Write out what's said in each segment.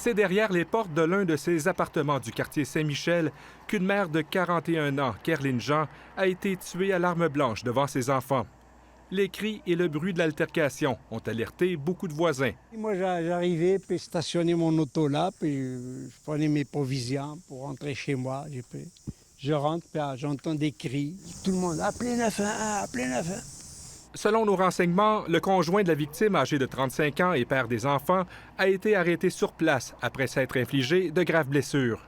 C'est derrière les portes de l'un de ces appartements du quartier Saint-Michel qu'une mère de 41 ans, Kerline Jean, a été tuée à l'arme blanche devant ses enfants. Les cris et le bruit de l'altercation ont alerté beaucoup de voisins. Moi, j'arrivais, puis stationnais mon auto là, puis je prenais mes provisions pour rentrer chez moi. Je rentre, puis j'entends des cris. Tout le monde, appelez 911, appelez 911. Selon nos renseignements, le conjoint de la victime, âgé de 35 ans et père des enfants, a été arrêté sur place après s'être infligé de graves blessures.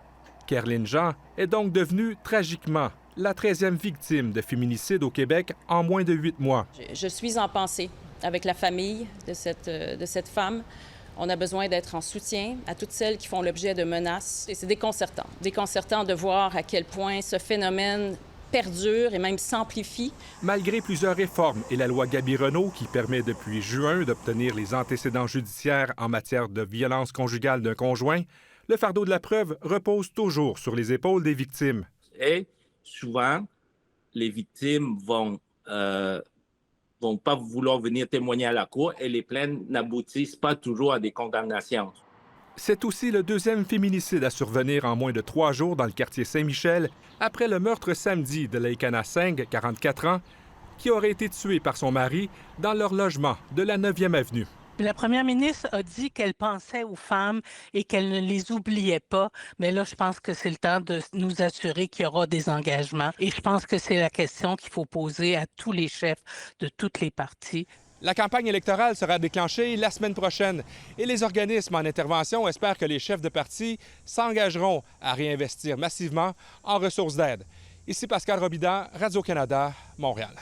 Kerline Jean est donc devenue, tragiquement, la 13e victime de féminicide au Québec en moins de 8 mois. Je suis en pensée avec la famille de cette femme. On a besoin d'être en soutien à toutes celles qui font l'objet de menaces. Et c'est déconcertant de voir à quel point ce phénomène perdure et même s'amplifie. Malgré plusieurs réformes et la loi Gabi-Renault qui permet depuis juin d'obtenir les antécédents judiciaires en matière de violence conjugale d'un conjoint, le fardeau de la preuve repose toujours sur les épaules des victimes. Et souvent, les victimes vont pas vouloir venir témoigner à la cour et les plaintes n'aboutissent pas toujours à des condamnations. C'est aussi le deuxième féminicide à survenir en moins de 3 jours dans le quartier Saint-Michel, après le meurtre samedi de Laikana Singh, 44 ans, qui aurait été tuée par son mari dans leur logement de la 9e avenue. La première ministre a dit qu'elle pensait aux femmes et qu'elle ne les oubliait pas. Mais là, je pense que c'est le temps de nous assurer qu'il y aura des engagements. Et je pense que c'est la question qu'il faut poser à tous les chefs de toutes les partis. La campagne électorale sera déclenchée la semaine prochaine et les organismes en intervention espèrent que les chefs de parti s'engageront à réinvestir massivement en ressources d'aide. Ici Pascal Robida, Radio-Canada, Montréal.